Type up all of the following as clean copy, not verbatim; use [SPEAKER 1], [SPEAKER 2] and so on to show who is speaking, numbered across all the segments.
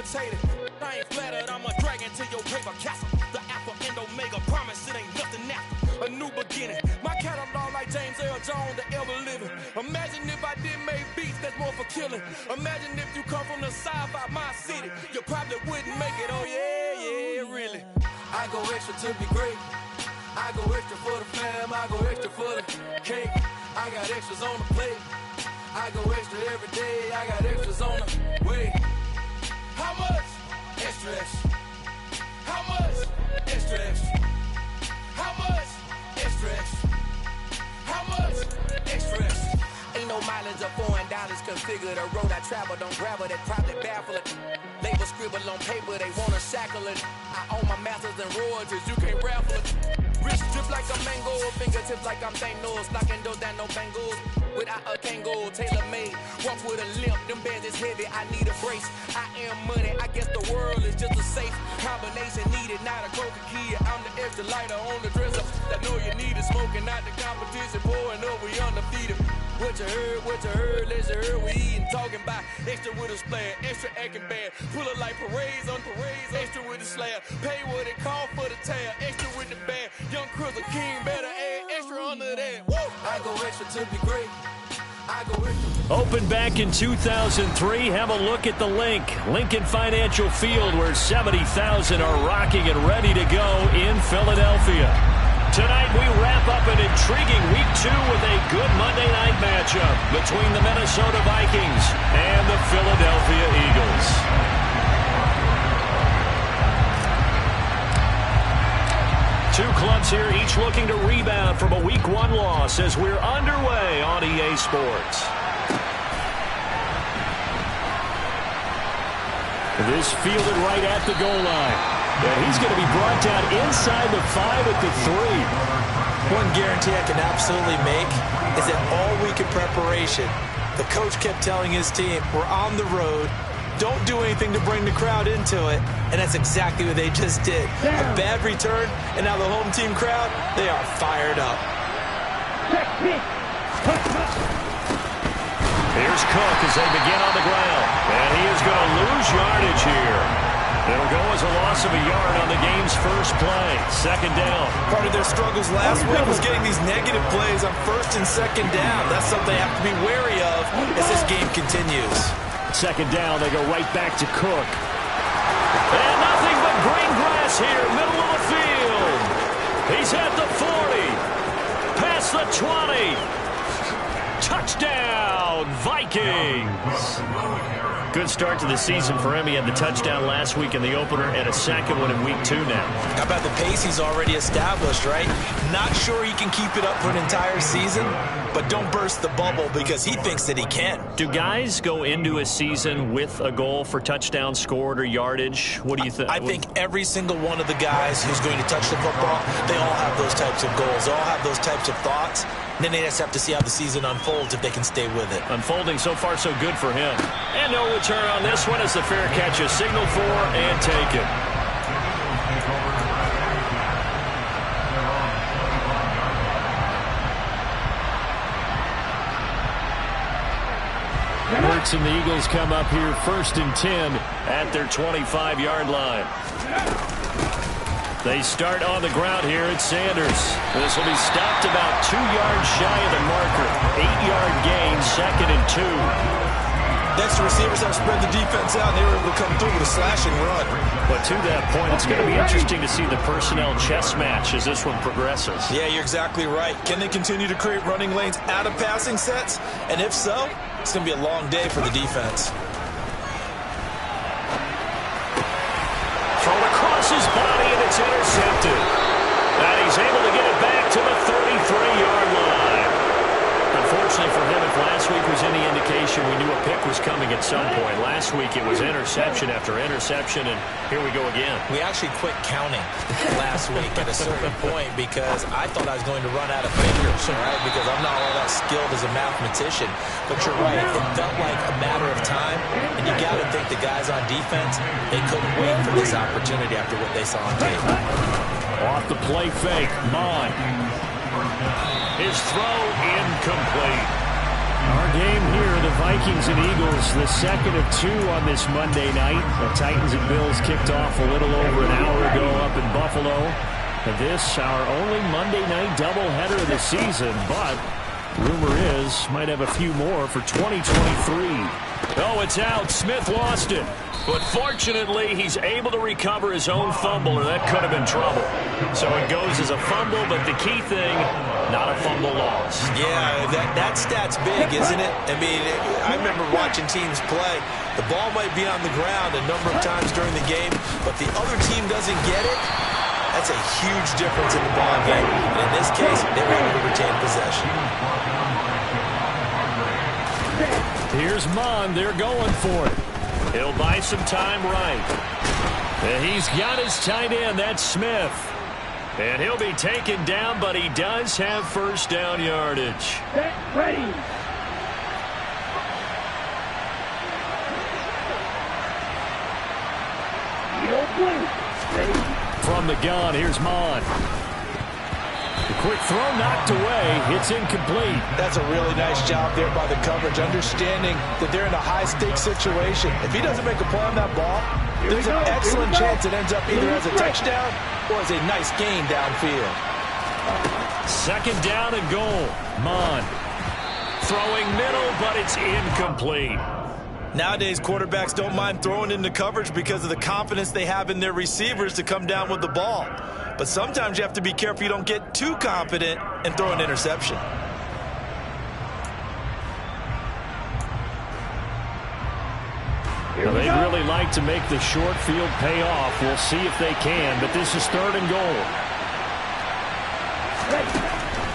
[SPEAKER 1] irritated. I ain't flattered, I'm a dragon to your paper castle. The alpha and omega, promise it ain't nothing after. A new beginning. My catalog like James Earl Jones, the ever living. Imagine if I did make beats that's more for killing. Imagine if you come from the south out my city, you probably wouldn't make it. Oh yeah, really. I go extra to be great. I go extra for the fam, I go extra for the cake. I got extras on the plate. I go extra every day, I got extras on the way. How much? Extra, extra. How much? Extra, extra. How much? Extra, extra. How much? Extra, extra. Ain't no mileage of $4 configure the road I travel. Don't gravel that probably baffle it. Label scribble on paper, they wanna shackle it. I own my masters and royalties, you can't raffle it. Wrist drip like a mango, fingertips like I'm Thanos. Knocking those down, no bangles. Without a Kango, tailor-made. Walk with a limp, them bands is heavy, I need a brace. I am money, I guess the world is just a safe combination needed, not a coca key. I'm the extra lighter on the dresser. I know you need it, smoking out the competition, pouring up, we undefeated. What you heard, let's hear we eating, talking about extra with a splash, extra acting bad. Pull it like parades on parades, extra with the slab. Pay what it call for the tab, extra with the band. Young Cruz, a king, better add extra under that. Woo! I go extra to be great. I go extra.
[SPEAKER 2] Opened back in 2003. Have a look at the link. Lincoln Financial Field, where 70,000 are rocking and ready to go in Philadelphia. Tonight we wrap up an intriguing Week 2 with a good Monday night matchup between the Minnesota Vikings and the Philadelphia Eagles. Two clubs here, each looking to rebound from a Week 1 loss as we're underway on EA Sports. This fielded right at the goal line. And he's going to be brought down inside the 5 at the 3.
[SPEAKER 3] One guarantee I can absolutely make is that all week in preparation, the coach kept telling his team, we're on the road, don't do anything to bring the crowd into it, and that's exactly what they just did. A bad return, and now the home team crowd, they are fired up.
[SPEAKER 2] Here's Cook as they begin on the ground, and he is going to lose yardage here. It'll go as a loss of a yard on the game's first play. Second down.
[SPEAKER 3] Part of their struggles last week was getting these negative plays on first and second down. That's something they have to be wary of as this game continues.
[SPEAKER 2] Second down, they go right back to Cook. And nothing but green grass here, middle of the field. He's at the 40. Past the 20. Touchdown, Vikings. Good start to the season for him. He had the touchdown last week in the opener and a second one in Week 2 now.
[SPEAKER 3] How about the pace he's already established, right? Not sure he can keep it up for an entire season, but don't burst the bubble because he thinks that he can.
[SPEAKER 2] Do guys go into a season with a goal for touchdown scored or yardage? What do you think?
[SPEAKER 3] I think every single one of the guys who's going to touch the football, they all have those types of goals. They all have those types of thoughts. And then they just have to see how the season unfolds if they can stay with it.
[SPEAKER 2] Unfolding so far so good for him. And no return on this one as the fair catch is signaled for and taken. Hurts and the Eagles come up here 1st and 10 at their 25-yard line. They start on the ground here at Sanders. This will be stopped about 2 yards shy of the marker. 8-yard gain, 2nd and 2.
[SPEAKER 3] Next, the receivers have spread the defense out, and they were able to come through with a slashing run.
[SPEAKER 2] But to that point, it's going to be interesting to see the personnel chess match as this one progresses.
[SPEAKER 3] Yeah, you're exactly right. Can they continue to create running lanes out of passing sets? And if so, it's going to be a long day for the defense.
[SPEAKER 2] Thrown across his body, and it's intercepted. And he's able to get it back to the 33-yard line. Unfortunately for him, if last week was any indication, we knew a pick was coming at some point. Last week it was interception after interception, and here we go again.
[SPEAKER 3] We actually quit counting last week at a certain point because I thought I was going to run out of fingers, right? Because I'm not all that skilled as a mathematician. But you're right, it felt like a matter of time, and you got to think the guys on defense, they couldn't wait for this opportunity after what they saw on tape.
[SPEAKER 2] Off the play fake, Mon. His throw incomplete. Our game here, the Vikings and Eagles, the second of two on this Monday night. The Titans and Bills kicked off a little over an hour ago up in Buffalo. And this, our only Monday night doubleheader of the season, but rumor is might have a few more for 2023. Oh, it's out. Smith lost it. But fortunately, he's able to recover his own fumble, or that could have been trouble. So it goes as a fumble, but the key thing, not a fumble loss.
[SPEAKER 3] Yeah, that stat's big, isn't it? I mean, I remember watching teams play. The ball might be on the ground a number of times during the game, but the other team doesn't get it. That's a huge difference in the ball game. And in this case, they were able to retain possession.
[SPEAKER 2] Here's Mon. They're going for it. He'll buy some time right. And he's got his tight end. That's Smith. And he'll be taken down, but he does have first down yardage.
[SPEAKER 4] Get ready.
[SPEAKER 2] From the gun, here's Mon. The quick throw knocked away. It's incomplete.
[SPEAKER 5] That's a really nice job there by the coverage, understanding that they're in a high-stakes situation. If he doesn't make a play on that ball, there's an excellent chance it ends up either as a touchdown or as a nice gain downfield.
[SPEAKER 2] Second down and goal. Mon throwing middle, but it's incomplete.
[SPEAKER 3] Nowadays, quarterbacks don't mind throwing into coverage because of the confidence they have in their receivers to come down with the ball. But sometimes you have to be careful you don't get too confident and throw an interception.
[SPEAKER 2] Well, they'd really like to make the short field pay off. We'll see if they can, but this is third and goal.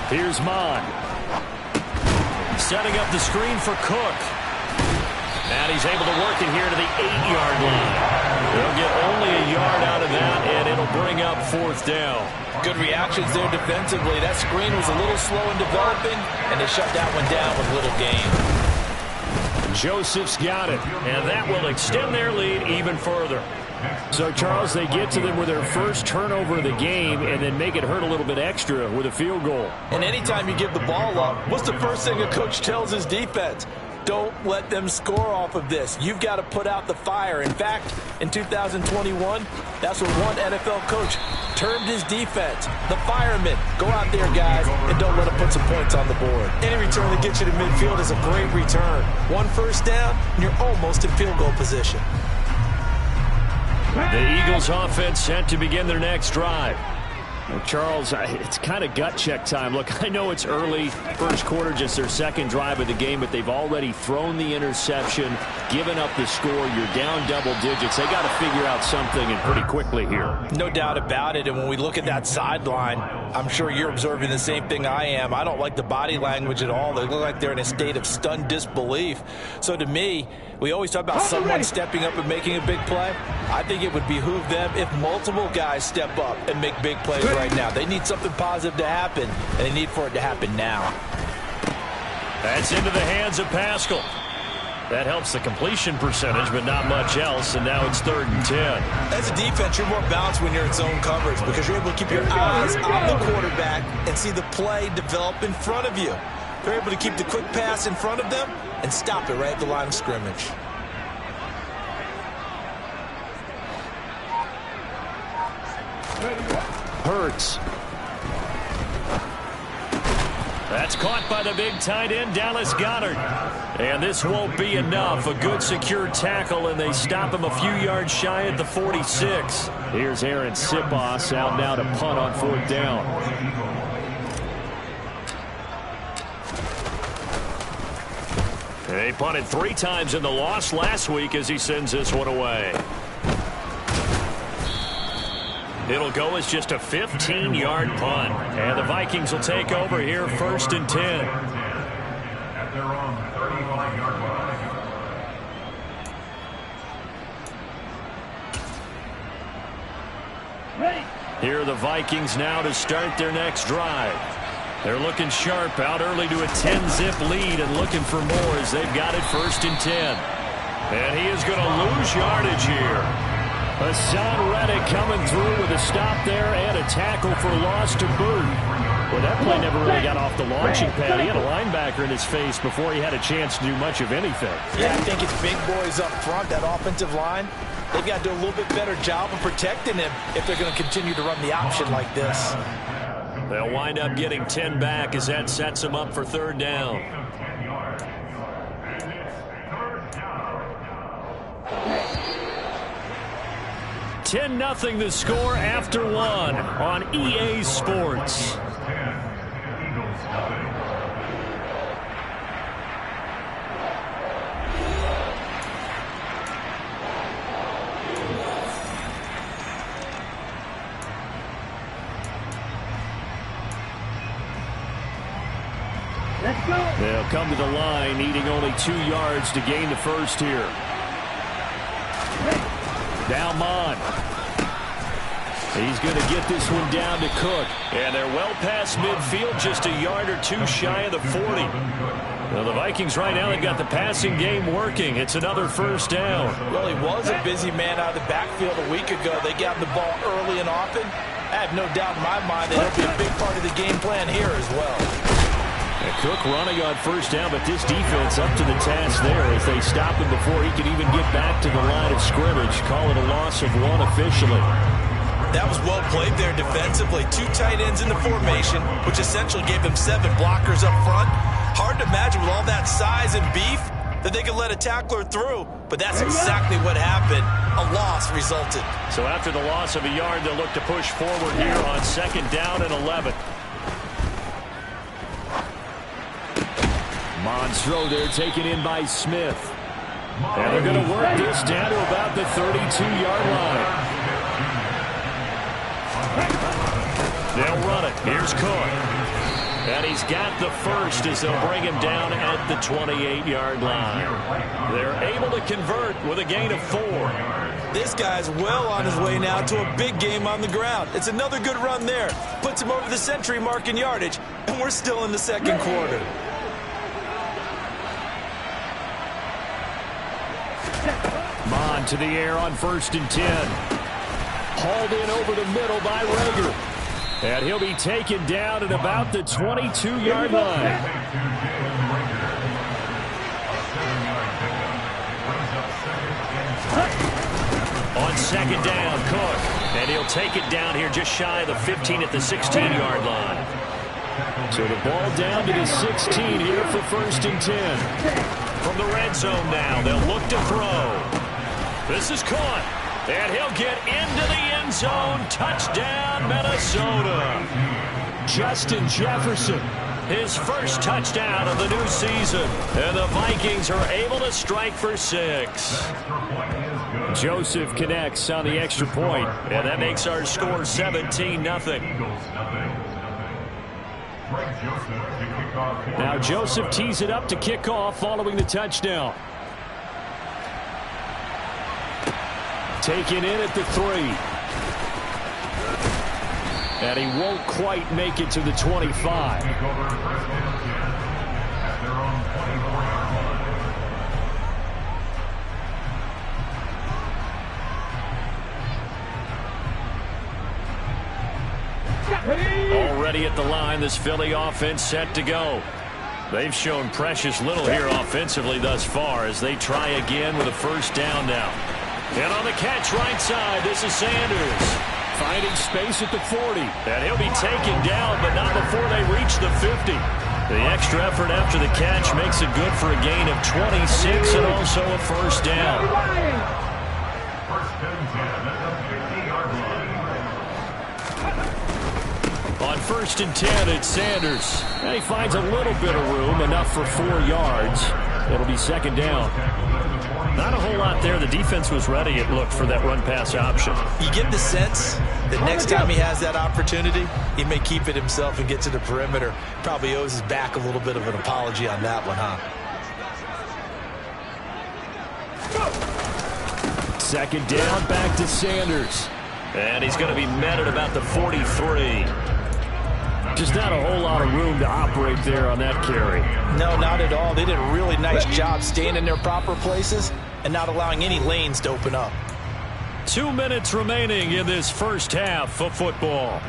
[SPEAKER 2] Here's Mon. Setting up the screen for Cook. And he's able to work it here to the 8-yard line. They'll get only a yard out of that, and it'll bring up fourth down.
[SPEAKER 5] Good reactions there defensively. That screen was a little slow in developing, and they shut that one down with little gain.
[SPEAKER 2] Joseph's got it, and that will extend their lead even further. So, Charles, they get to them with their first turnover of the game and then make it hurt a little bit extra with a field goal.
[SPEAKER 5] And anytime you give the ball up, what's the first thing a coach tells his defense? Don't let them score off of this. You've got to put out the fire. In fact, in 2021, that's what one NFL coach termed his defense. The firemen. Go out there, guys, and don't let them put some points on the board.
[SPEAKER 3] Any return that gets you to midfield is a great return. One first down, and you're almost in field goal position.
[SPEAKER 2] The Eagles offense set to begin their next drive. Charles, it's kind of gut check time. Look, I know it's early, first quarter, just their second drive of the game, but they've already thrown the interception, given up the score. You're down double digits. They got to figure out something, and pretty quickly here.
[SPEAKER 5] No doubt about it, and when we look at that sideline, I'm sure you're observing the same thing I am. I don't like the body language at all. They look like they're in a state of stunned disbelief. So to me, we always talk about someone stepping up and making a big play. I think it would behoove them if multiple guys step up and make big plays right now. They need something positive to happen, and they need for it to happen now.
[SPEAKER 2] That's into the hands of Pascal. That helps the completion percentage, but not much else, and now it's 3rd and 10.
[SPEAKER 3] As a defense, you're more balanced when you're in zone coverage because you're able to keep your eyes on the quarterback and see the play develop in front of you. They're able to keep the quick pass in front of them and stop it right at the line of scrimmage.
[SPEAKER 2] Hurts. That's caught by the big tight end, Dallas Goedert. And this won't be enough. A good secure tackle, and they stop him a few yards shy at the 46. Here's Aaron Sipos out now to punt on 4th down. They punted 3 times in the loss last week as he sends this one away. It'll go as just a 15-yard punt. And the Vikings will take over here 1st and 10.
[SPEAKER 4] At their own 35-yard line.
[SPEAKER 2] Here are the Vikings now to start their next drive. They're looking sharp, out early to a 10-zip lead and looking for more as they've got it 1st and 10. And he is going to lose yardage here. Hassan Reddick coming through with a stop there and a tackle for loss to boot. Well, that play never really got off the launching pad. He had a linebacker in his face before he had a chance to do much of anything.
[SPEAKER 5] Yeah, I think it's big boys up front, that offensive line. They've got to do a little bit better job of protecting him if they're going to continue to run the option like this.
[SPEAKER 2] They'll wind up getting 10 back as that sets them up for third down. 10-0 the score after one on EA Sports.
[SPEAKER 4] Let's go.
[SPEAKER 2] They'll come to the line, needing only 2 yards to gain the first here. Now Mon. He's going to get this one down to Cook. And they're well past midfield, just a yard or two shy of the 40. Well, the Vikings right now, they've got the passing game working. It's another first down.
[SPEAKER 5] Well, he was a busy man out of the backfield a week ago. They got him the ball early and often. I have no doubt in my mind that he'll be a big part of the game plan here as well.
[SPEAKER 2] And Cook running on first down, but this defense up to the task there as they stop him before he can even get back to the line of scrimmage. Call it a loss of 1 officially.
[SPEAKER 5] That was well played there defensively. 2 tight ends in the formation, which essentially gave them 7 blockers up front. Hard to imagine with all that size and beef that they could let a tackler through, but that's exactly what happened. A loss resulted.
[SPEAKER 2] So after the loss of a yard, they'll look to push forward here on 2nd down and 11. Monstro there taken in by Smith. And they're going to work this down to about the 32-yard line. They'll run it. Here's Cook. And he's got the first as they'll bring him down at the 28-yard line. They're able to convert with a gain of 4.
[SPEAKER 5] This guy's well on his way now to a big game on the ground. It's another good run there. Puts him over the century mark in yardage, and we're still in the second quarter.
[SPEAKER 2] Mon to the air on 1st and 10. Hauled in over the middle by Rager. And he'll be taken down at about the 22-yard line. On 2nd down, Cook. And he'll take it down here just shy of the 15 at the 16-yard line. So the ball down to the 16 here for 1st and 10. From the red zone now, they'll look to throw. This is caught. And he'll get into the end zone. Touchdown, Minnesota. Justin Jefferson, his first touchdown of the new season. And the Vikings are able to strike for 6. Joseph connects on the extra point, and that makes our score 17-0. Now Joseph tees it up to kick off following the touchdown. Taken in at the 3. And he won't quite make it to the 25. Already at the line, this Philly offense set to go. They've shown precious little here offensively thus far as they try again with a first down now. And on the catch right side, this is Sanders. Finding space at the 40. And he'll be taken down, but not before they reach the 50. The extra effort after the catch makes it good for a gain of 26 and also a first down. On 1st and 10, it's Sanders. And he finds a little bit of room, enough for 4 yards. It'll be 2nd down. Not a whole lot there. The defense was ready, it looked, for that run-pass option.
[SPEAKER 5] You get the sense that next time he has that opportunity, he may keep it himself and get to the perimeter. Probably owes his back a little bit of an apology on that one, huh?
[SPEAKER 2] 2nd down, back to Sanders. And he's going to be met at about the 43. Just not a whole lot of room to operate there on that carry.
[SPEAKER 5] No, not at all. They did a really nice job staying in their proper places and not allowing any lanes to open up.
[SPEAKER 2] 2 minutes remaining in this first half of football.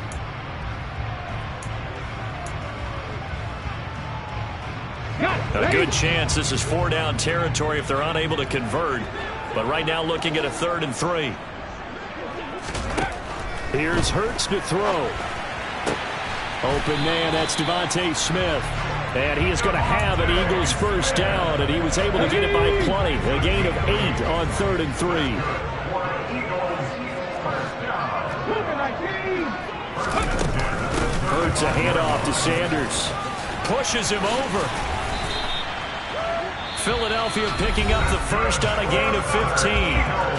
[SPEAKER 2] A good chance this is 4-down territory if they're unable to convert. But right now looking at a 3rd and 3. Here's Hurts to throw. Open man, that's Devontae Smith. And he is going to have an Eagles first down, and he was able to get it by plenty. A gain of 8 on 3rd and 3. Hurts a handoff to Sanders. Pushes him over. Philadelphia picking up the first on a gain of 15.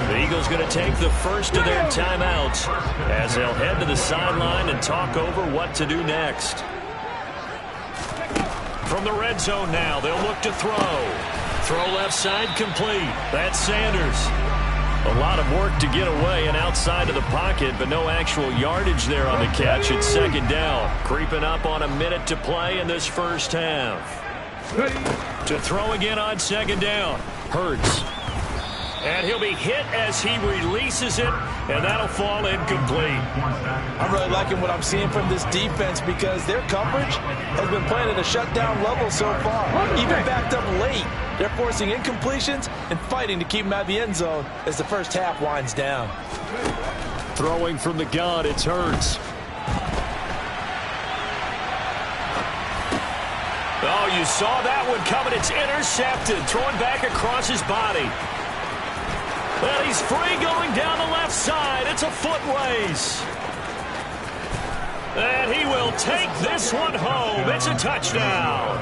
[SPEAKER 2] The Eagles going to take the first of their timeouts as they'll head to the sideline and talk over what to do next. From the red zone now, they'll look to throw. Throw left side complete. That's Sanders. A lot of work to get away and outside of the pocket, but no actual yardage there on the catch. It's 2nd down. Creeping up on a minute to play in this first half. To throw again on 2nd down. Hurts. And he'll be hit as he releases it, and that'll fall incomplete.
[SPEAKER 5] I'm really liking what I'm seeing from this defense because their coverage has been playing at a shutdown level so far. Even backed up late, they're forcing incompletions and fighting to keep them out of the end zone as the first half winds down.
[SPEAKER 2] Throwing from the gun, it's Hurts. Oh, you saw that one coming. It's intercepted. Throwing back across his body. Well, he's free going down the left side. It's a foot race. And he will take this one home. It's a touchdown.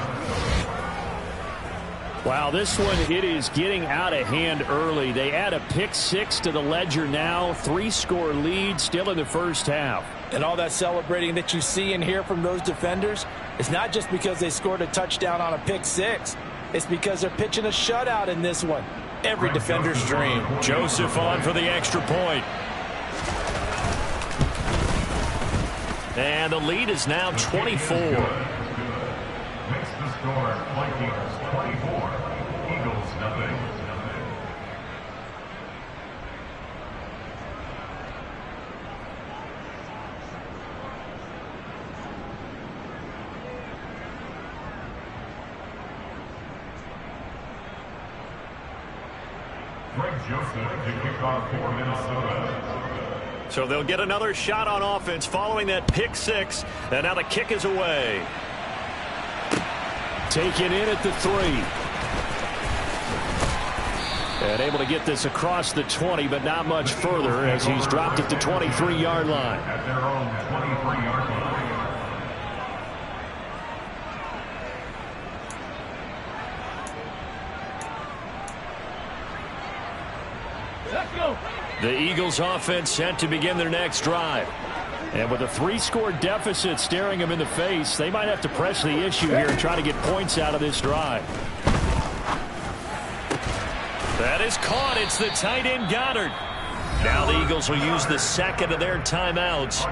[SPEAKER 2] Wow, this one, it is getting out of hand early. They add a pick 6 to the ledger now. 3-score lead still in the first half.
[SPEAKER 5] And all that celebrating that you see and hear from those defenders, it's not just because they scored a touchdown on a pick 6. It's because they're pitching a shutout in this one. Every defender's dream.
[SPEAKER 2] Joseph on for the extra point. And the lead is now 24.
[SPEAKER 4] Makes the score Vikings 24, Eagles nothing. Greg Joseph to kick off for Minnesota.
[SPEAKER 2] So they'll get another shot on offense following that pick 6. And now the kick is away. Taken in at the 3. And able to get this across the 20, but not much further as he's dropped it to 23-yard line.
[SPEAKER 4] At their own 23-yard line.
[SPEAKER 2] The Eagles offense set to begin their next drive. And with a 3-score deficit staring them in the face, they might have to press the issue here and try to get points out of this drive. That is caught. It's the tight end Goddard. Now the Eagles will use the second of their timeouts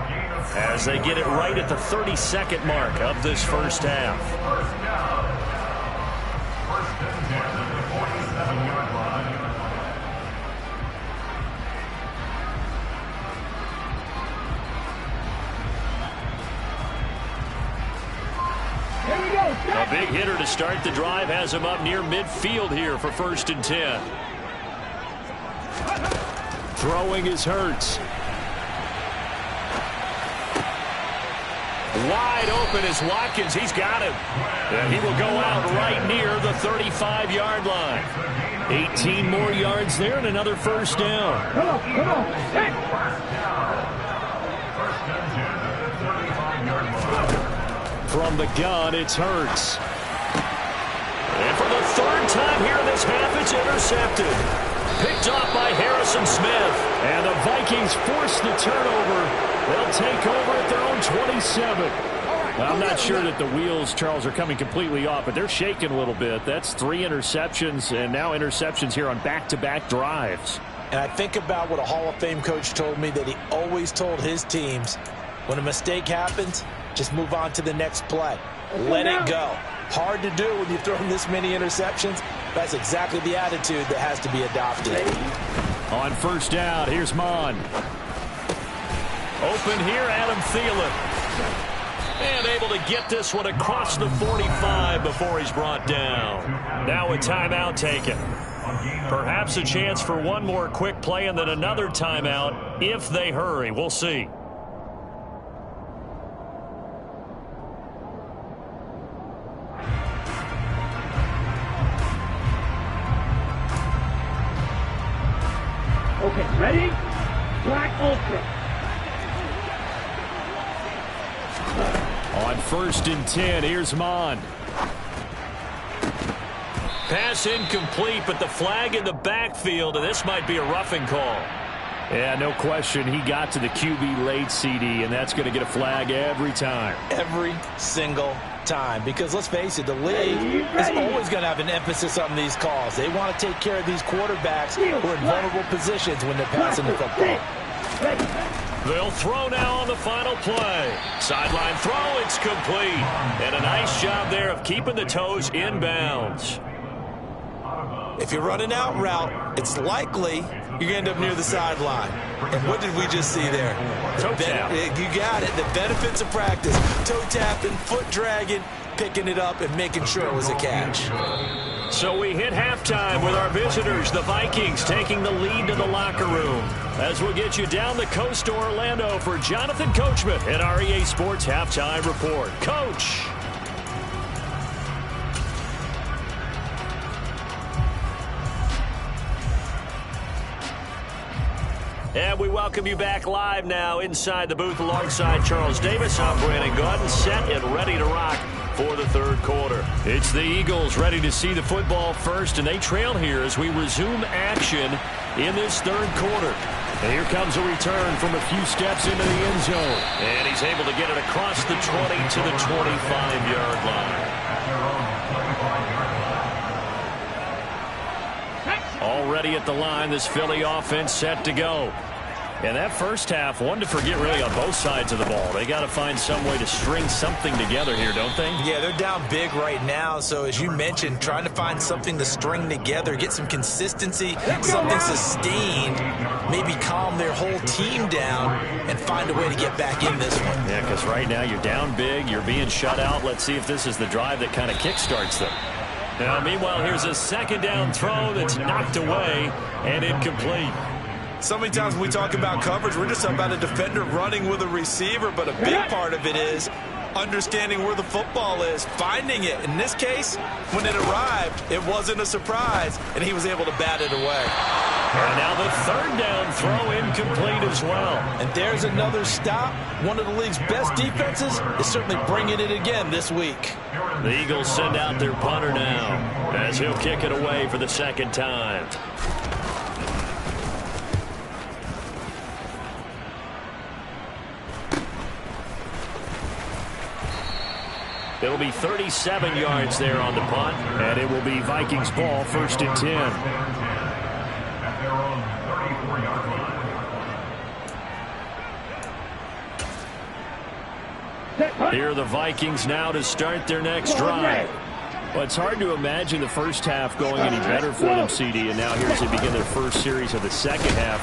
[SPEAKER 2] as they get it right at the 32nd mark of this first half.
[SPEAKER 4] First down. First and 10 at the 47-yard line.
[SPEAKER 2] A big hitter to start the drive has him up near midfield here for 1st and 10. Throwing is Hurts. Wide open is Watkins. He's got him. And he will go out right near the 35-yard line. 18 more yards there and another first down.
[SPEAKER 4] Come on. Hey. First down. First and 10 at the 35-yard line.
[SPEAKER 2] From the gun, it's Hurts. And for the 3rd time here in this half, it's intercepted. Picked off by Harrison Smith. And the Vikings force the turnover. They'll take over at their own 27. I'm not sure that the wheels, Charles, are coming completely off, but they're shaking a little bit. That's 3 interceptions, and now interceptions here on back-to-back drives.
[SPEAKER 5] And I think about what a Hall of Fame coach told me that he always told his teams, when a mistake happens, just move on to the next play. Let it go. Hard to do when you've thrown this many interceptions. That's exactly the attitude that has to be adopted.
[SPEAKER 2] On first down, here's Mon. Open here, Adam Thielen. And able to get this one across the 45 before he's brought down. Now a timeout taken. Perhaps a chance for one more quick play and then another timeout if they hurry. We'll see.
[SPEAKER 6] Okay, ready? Black Ultra.
[SPEAKER 2] On 1st and 10, here's Mond. Pass incomplete, but the flag in the backfield, and this might be a roughing call. Yeah, no question. He got to the QB late, CD, and that's going to get a flag every time.
[SPEAKER 5] Every single time. Because let's face it, the league is always going to have an emphasis on these calls. They want to take care of these quarterbacks who are in vulnerable positions when they're passing the football.
[SPEAKER 2] They'll throw now on the final play. Sideline throw, it's complete. And a nice job there of keeping the toes in bounds.
[SPEAKER 5] If you're running out route, it's likely you're going to end up near the sideline. And what did we just see there?
[SPEAKER 2] Toe tap.
[SPEAKER 5] You got it. The benefits of practice. Toe tapping, foot dragging, picking it up, and making sure it was a catch.
[SPEAKER 2] So we hit halftime with our visitors, the Vikings, taking the lead to the locker room. As we'll get you down the coast to Orlando for Jonathan Coachman at our EA Sports Halftime Report. Coach. And we welcome you back live now inside the booth alongside Charles Davis. I'm Brandon Gaudin, set and ready to rock for the third quarter. It's the Eagles ready to see the football first, and they trail here as we resume action in this third quarter. And here comes a return from a few steps into the end zone. And he's able to get it across the 20 to the 25-yard line. Already at the line, this Philly offense set to go. And that first half, one to forget really on both sides of the ball. They got to find some way to string something together here, don't they?
[SPEAKER 5] Yeah, they're down big right now. So as you mentioned, trying to find something to string together, get some consistency, something sustained, maybe calm their whole team down and find a way to get back in this one.
[SPEAKER 2] Yeah, because right now you're down big, you're being shut out. Let's see if this is the drive that kind of kickstarts them. Now, meanwhile, here's a second down throw that's knocked away and incomplete.
[SPEAKER 5] So many times when we talk about coverage, we're just talking about a defender running with a receiver, but a big part of it is understanding where the football is, finding it. In this case, when it arrived, it wasn't a surprise, and he was able to bat it away.
[SPEAKER 2] And now the third down throw incomplete as well.
[SPEAKER 5] And there's another stop. One of the league's best defenses is certainly bringing it again this week.
[SPEAKER 2] The Eagles send out their punter now as he'll kick it away for the second time. It'll be 37 yards there on the punt, and it will be Vikings ball, 1st and 10.
[SPEAKER 4] At their own 34-yard line.
[SPEAKER 2] Here are the Vikings now to start their next drive. Well, it's hard to imagine the first half going any better for them, CD, and now here as they begin their first series of the second half.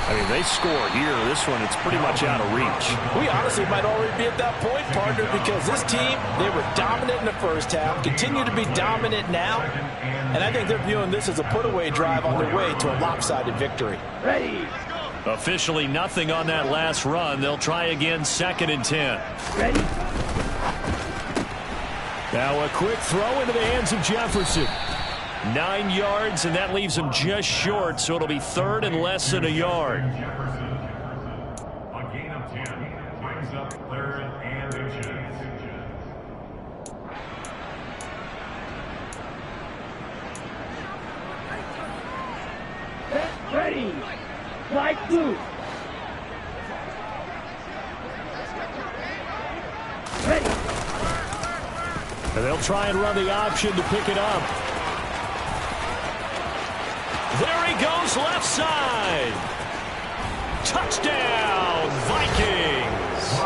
[SPEAKER 2] I mean, they score here. This one, it's pretty much out of reach.
[SPEAKER 5] We honestly might already be at that point, partner, because this team, they were dominant in the first half, continue to be dominant now, and I think they're viewing this as a put-away drive on their way to a lopsided victory.
[SPEAKER 6] Ready.
[SPEAKER 2] Officially nothing on that last run. They'll try again, 2nd and 10.
[SPEAKER 6] Ready.
[SPEAKER 2] Now a quick throw into the hands of Jefferson. 9 yards, and that leaves him just short, so it'll be 3rd and less than a yard.
[SPEAKER 4] Jefferson. A gain of 10 brings up 3rd and inches.
[SPEAKER 6] Set. Ready. Flight blue. Ready.
[SPEAKER 2] And they'll try and run the option to pick it up. There he goes, left side. Touchdown, Vikings.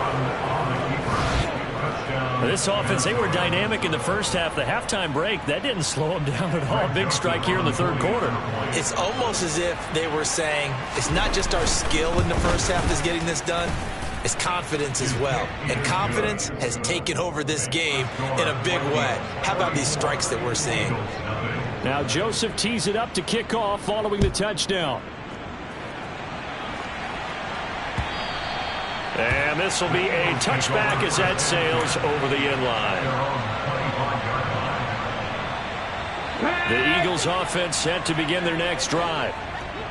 [SPEAKER 2] This offense, they were dynamic in the first half. The halftime break, that didn't slow them down at all. Big strike here in the third quarter.
[SPEAKER 5] It's almost as if they were saying, it's not just our skill in the first half that's getting this done.
[SPEAKER 3] is confidence as well. And confidence has taken over this game in a big way. How about these strikes that we're seeing?
[SPEAKER 2] Now Joseph tees it up to kick off following the touchdown. And this will be a touchback as that sails over the end line. The Eagles offense set to begin their next drive.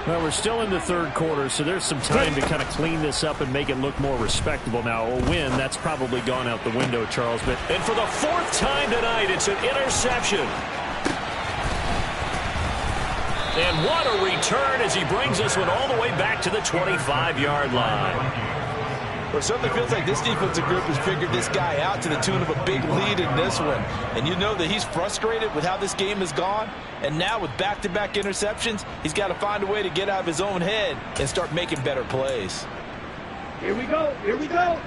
[SPEAKER 2] Well, we're still in the third quarter, so there's some time to kind of clean this up and make it look more respectable. Now, a win, that's probably gone out the window, Charles. And for the fourth time tonight, it's an interception. And what a return as he brings this one all the way back to the 25-yard line.
[SPEAKER 5] Well, it certainly feels like this defensive group has figured this guy out to the tune of a big lead in this one. And you know that he's frustrated with how this game has gone. And now with back-to-back interceptions, he's got to find a way to get out of his own head and start making better plays.
[SPEAKER 6] Here we go. Here we go.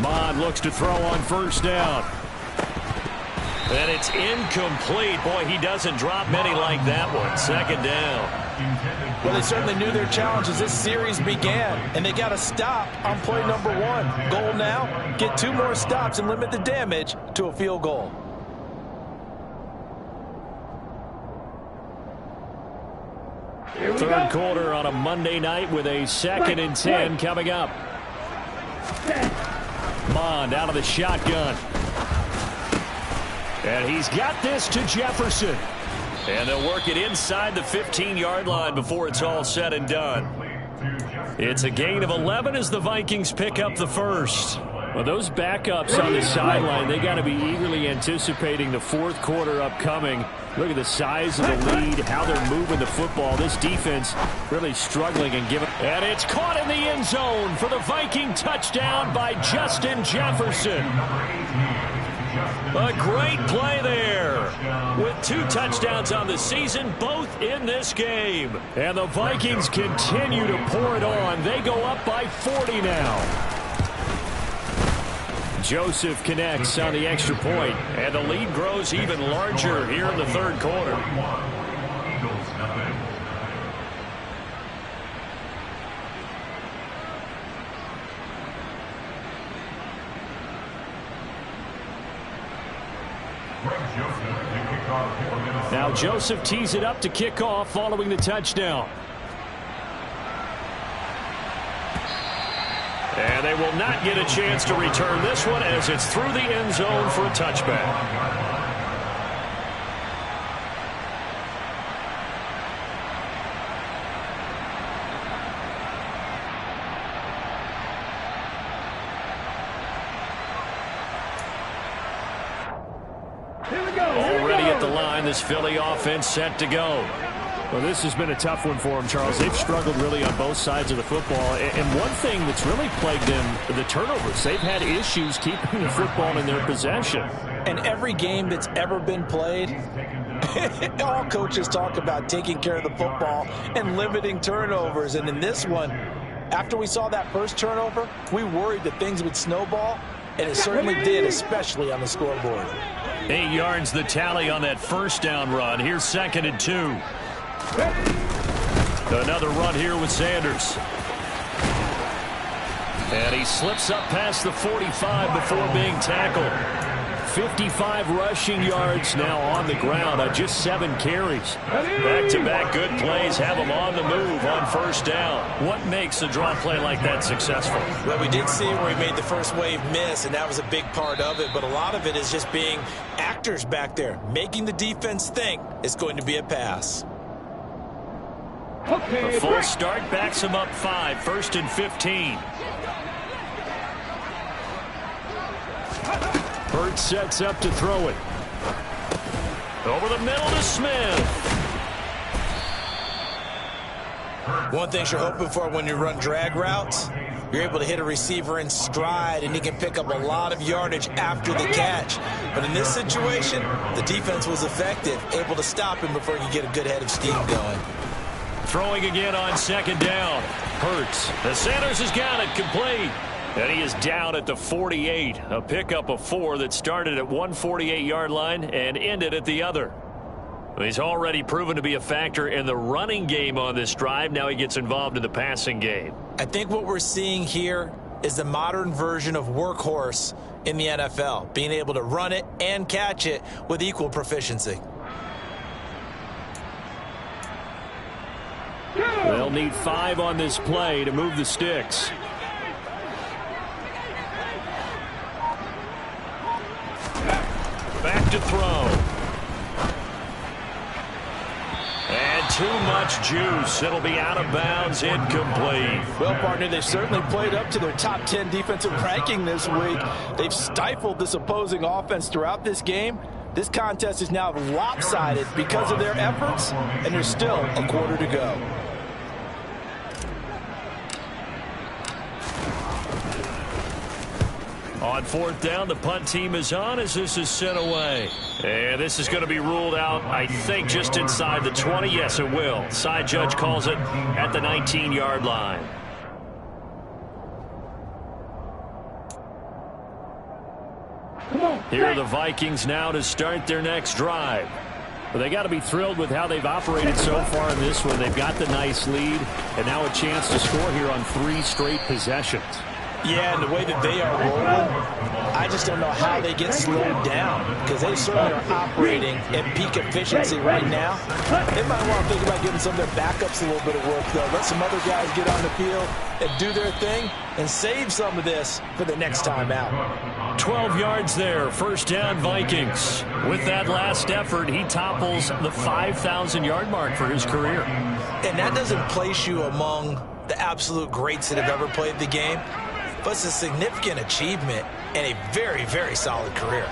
[SPEAKER 2] Mod looks to throw on first down. And it's incomplete. Boy, he doesn't drop many like that one. Second down.
[SPEAKER 5] Well, they certainly knew their challenge as this series began, and they got to stop on play number 1. Goal now, get 2 more stops and limit the damage to a field goal.
[SPEAKER 2] Third quarter on a Monday night with a 2nd and 10 coming up. Mond out of the shotgun. And he's got this to Jefferson. And they'll work it inside the 15-yard line before it's all said and done. It's a gain of 11 as the Vikings pick up the first. Well, those backups on the sideline, they got to be eagerly anticipating the fourth quarter upcoming. Look at the size of the lead, how they're moving the football. This defense really struggling and giving. And it's caught in the end zone for the Viking touchdown by Justin Jefferson. A great play there with 2 touchdowns on the season, both in this game. And the Vikings continue to pour it on. They go up by 40 now. Joseph connects on the extra point, and the lead grows even larger here in the third quarter. Now Joseph tees it up to kick off following the touchdown. And they will not get a chance to return this one as it's through the end zone for a touchback. Already at the line, this Philly offense set to go. Well, this has been a tough one for them, Charles. They've struggled really on both sides of the football. And one thing that's really plagued them, the turnovers. They've had issues keeping the football in their possession.
[SPEAKER 5] And every game that's ever been played, all coaches talk about taking care of the football and limiting turnovers. And in this one, after we saw that first turnover, we worried that things would snowball. And it certainly did, especially on the scoreboard.
[SPEAKER 2] 8 yards the tally on that first down run. Here's 2nd and 2. Another run here with Sanders. And he slips up past the 45 before being tackled. 55 rushing yards now on the ground on just 7 carries. Back-to-back good plays have him on the move on first down. What makes a draw play like that successful?
[SPEAKER 3] Well, we did see where he made the first wave miss, and that was a big part of it. But a lot of it is just being actors back there, making the defense think it's going to be a pass.
[SPEAKER 2] A full start backs him up 5, 1st and 15. Hurt sets up to throw it. Over the middle to Smith.
[SPEAKER 3] One thing you're hoping for when you run drag routes, you're able to hit a receiver in stride, and he can pick up a lot of yardage after the catch. But in this situation, the defense was effective, able to stop him before he could get a good head of steam going.
[SPEAKER 2] Throwing again on 2nd down. Hurts. The Sanders has got it complete. And he is down at the 48. A pickup of 4 that started at 148-yard line and ended at the other. He's already proven to be a factor in the running game on this drive. Now he gets involved in the passing game.
[SPEAKER 3] I think what we're seeing here is the modern version of workhorse in the NFL, being able to run it and catch it with equal proficiency.
[SPEAKER 2] They'll need 5 on this play to move the sticks. Back to throw. And too much juice. It'll be out of bounds, incomplete.
[SPEAKER 5] Well, partner, they've certainly played up to their top 10 defensive ranking this week. They've stifled this opposing offense throughout this game. This contest is now lopsided because of their efforts, and there's still a quarter to go.
[SPEAKER 2] On 4th down, the punt team is on as this is sent away. And this is going to be ruled out, I think, just inside the 20. Yes, it will. Side judge calls it at the 19-yard line. Here are the Vikings now to start their next drive. But they got to be thrilled with how they've operated so far in this one. They've got the nice lead, and now a chance to score here on 3 straight possessions.
[SPEAKER 3] Yeah, and the way that they are rolling, I just don't know how they get slowed down, because they certainly are operating at peak efficiency right now. They might want to think about giving some of their backups a little bit of work, though. Let some other guys get on the field and do their thing and save some of this for the next time out.
[SPEAKER 2] 12 yards there, 1st down Vikings. With that last effort, he topples the 5,000-yard mark for his career.
[SPEAKER 3] And that doesn't place you among the absolute greats that have ever played the game, but it's a significant achievement and a very, very solid career.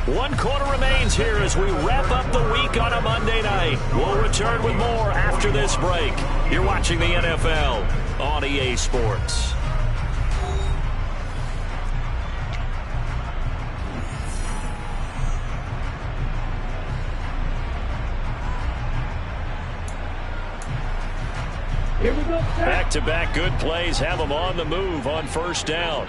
[SPEAKER 2] One quarter remains here as we wrap up the week on a Monday night. We'll return with more after this break. You're watching the NFL on EA Sports.
[SPEAKER 6] Here we go.
[SPEAKER 2] Back-to-back good plays have them on the move on 1st down.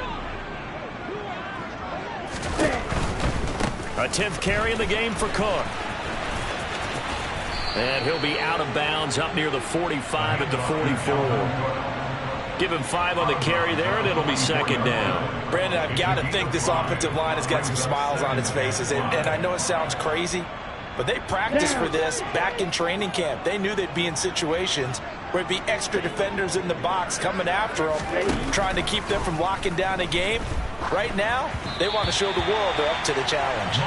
[SPEAKER 2] A 10th carry in the game for Cook. And he'll be out of bounds up near the 45 at the 44. Give him 5 on the carry there, and it'll be 2nd down.
[SPEAKER 3] Brandon, I've got to think this offensive line has got some smiles on its faces. And I know it sounds crazy, but they practiced for this back in training camp. They knew they'd be in situations where it'd be extra defenders in the box coming after them, trying to keep them from locking down a game. Right now, they want to show the world they're up to the challenge.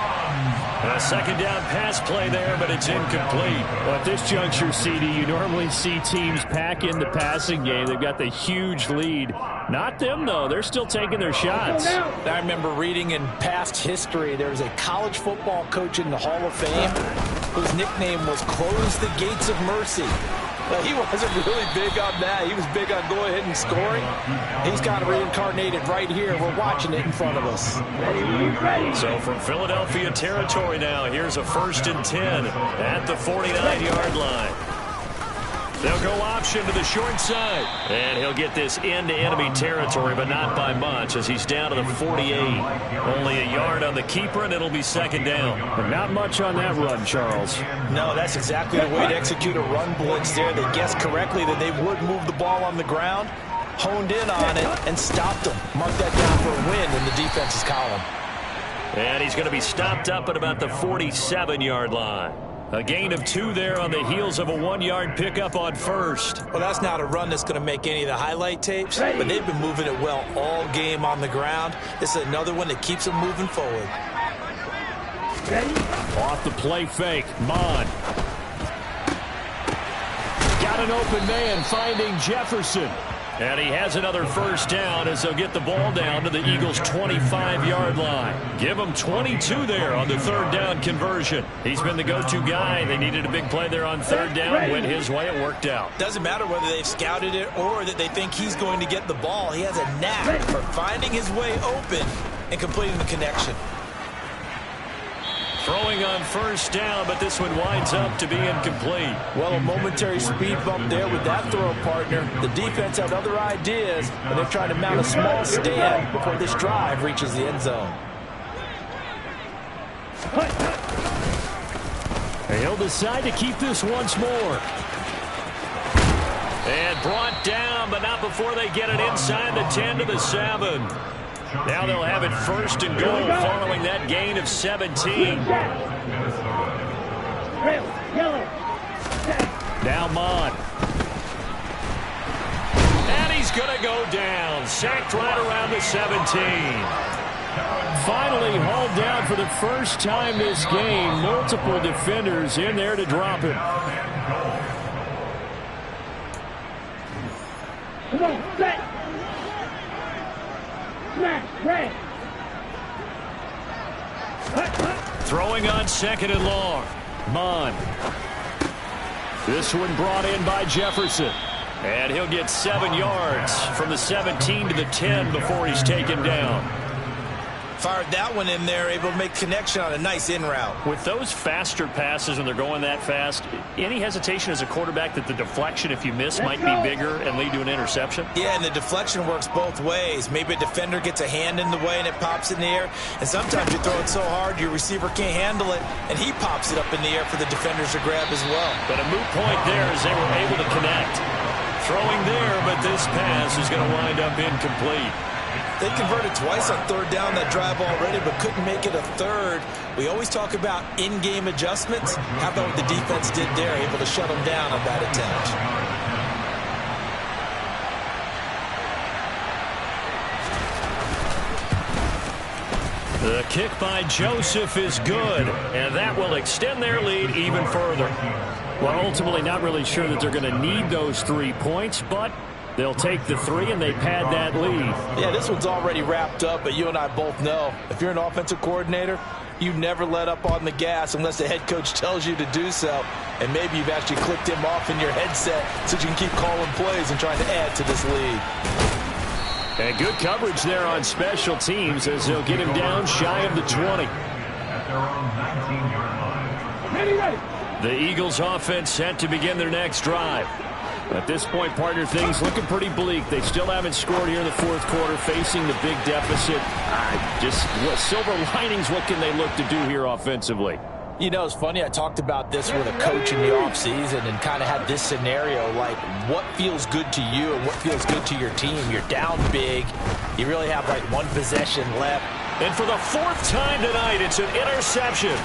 [SPEAKER 2] A 2nd down pass play there, but it's incomplete.
[SPEAKER 7] Well, at this juncture, CD, you normally see teams pack in the passing game. They've got the huge lead. Not them, though. They're still taking their shots.
[SPEAKER 3] I remember reading in past history, there was a college football coach in the Hall of Fame whose nickname was Close the Gates of Mercy. Well, he wasn't really big on that. He was big on go ahead and scoring. He's kind of reincarnated right here. We're watching it in front of us.
[SPEAKER 2] So from Philadelphia territory now, here's a 1st and 10 at the 49-yard line. They'll go option to the short side. And he'll get this into enemy territory, but not by much as he's down to the 48. Only a yard on the keeper, and it'll be 2nd down.
[SPEAKER 7] But not much on that run, Charles.
[SPEAKER 3] No, that's exactly the way to execute a run blitz there. They guessed correctly that they would move the ball on the ground, honed in on it, and stopped them. Mark that down for a win in the defense's column.
[SPEAKER 2] And he's going to be stopped up at about the 47-yard line. A gain of 2 there on the heels of a 1-yard pickup on 1st.
[SPEAKER 3] Well, that's not a run that's going to make any of the highlight tapes, but they've been moving it well all game on the ground. This is another one that keeps them moving forward.
[SPEAKER 7] Off the play fake, Mon.
[SPEAKER 2] Got an open man finding Jefferson. And he has another 1st down as they'll get the ball down to the Eagles' 25-yard line. Give him 22 there on the 3rd down conversion. He's been the go-to guy. They needed a big play there on 3rd down. Went his way. It worked out.
[SPEAKER 3] Doesn't matter whether they've scouted it or that they think he's going to get the ball. He has a knack for finding his way open and completing the connection.
[SPEAKER 2] Throwing on 1st down, but this one winds up to be incomplete.
[SPEAKER 3] Well, a momentary speed bump there with that throw, partner. The defense had other ideas, and they're trying to mount a small stand before this drive reaches the end zone.
[SPEAKER 7] And he'll decide to keep this once more.
[SPEAKER 2] And brought down, but not before they get it inside the 10 to the 7. Now they'll have it first and goal following that gain of 17. Now Mon. And he's going to go down. Sacked right around the 17.
[SPEAKER 7] Finally hauled down for the first time this game. Multiple defenders in there to drop him.
[SPEAKER 6] Come on, set. Smash, red.
[SPEAKER 2] Throwing on 2nd and long.
[SPEAKER 7] Mon. This one brought in by Jefferson.
[SPEAKER 2] And he'll get 7 yards from the 17 to the 10 before he's taken down.
[SPEAKER 5] Fired that one in there, able to make connection on a nice in route.
[SPEAKER 2] With those faster passes when they're going that fast, any hesitation as a quarterback that the deflection, if you miss, might be bigger and lead to an interception?
[SPEAKER 5] Yeah, and the deflection works both ways. Maybe a defender gets a hand in the way and it pops in the air. And sometimes you throw it so hard your receiver can't handle it, and he pops it up in the air for the defenders to grab as well.
[SPEAKER 2] But a moot point there as they were able to connect. Throwing there, but this pass is going to wind up incomplete.
[SPEAKER 5] They converted twice on 3rd down that drive already, but couldn't make it a 3rd. We always talk about in-game adjustments. How about what the defense did there, able to shut them down on that attempt.
[SPEAKER 2] The kick by Joseph is good, and that will extend their lead even further.
[SPEAKER 7] Well, ultimately not really sure that they're going to need those 3 points, but they'll take the 3 and they pad that lead.
[SPEAKER 5] Yeah, this one's already wrapped up, but you and I both know if you're an offensive coordinator, you never let up on the gas unless the head coach tells you to do so. And maybe you've actually clicked him off in your headset so you can keep calling plays and trying to add to this lead.
[SPEAKER 7] And good coverage there on special teams as they'll get him down shy of the 20.
[SPEAKER 4] At their own 19-yard line.
[SPEAKER 6] Ready.
[SPEAKER 7] The Eagles offense set to begin their next drive. At this point, partner, things looking pretty bleak. They still haven't scored here in the 4th quarter, facing the big deficit. Silver linings, what can they look to do here offensively?
[SPEAKER 5] You know, it's funny, I talked about this with a coach in the offseason and kind of had this scenario, like what feels good to you and what feels good to your team. You're down big. You really have like 1 possession left.
[SPEAKER 2] And for the 4th time tonight, it's an interception.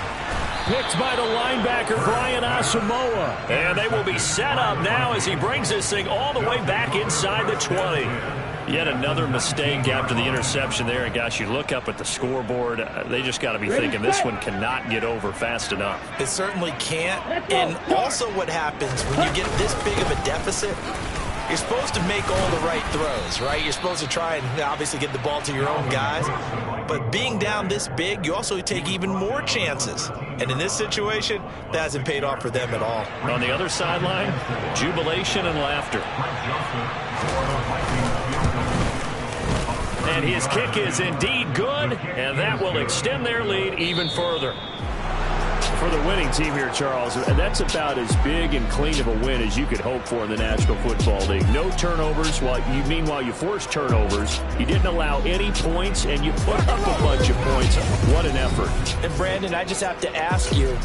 [SPEAKER 7] Picked by the linebacker, Brian Asamoah.
[SPEAKER 2] And they will be set up now as he brings this thing all the way back inside the 20. Yet another mistake after the interception there. And, gosh, you look up at the scoreboard, they just got to be thinking this one cannot get over fast enough.
[SPEAKER 5] It certainly can't. And also what happens when you get this big of a deficit, you're supposed to make all the right throws, right? You're supposed to try and obviously get the ball to your own guys. But being down this big, you also take even more chances. And in this situation, that hasn't paid off for them at all.
[SPEAKER 2] On the other sideline, jubilation and laughter. And his kick is indeed good, and that will extend their lead even further.
[SPEAKER 7] For the winning team here, Charles, that's about as big and clean of a win as you could hope for in the National Football League. No turnovers. Meanwhile, you forced turnovers. You didn't allow any points, and you put up a bunch of points. What an effort.
[SPEAKER 5] And, Brandon, I just have to ask you,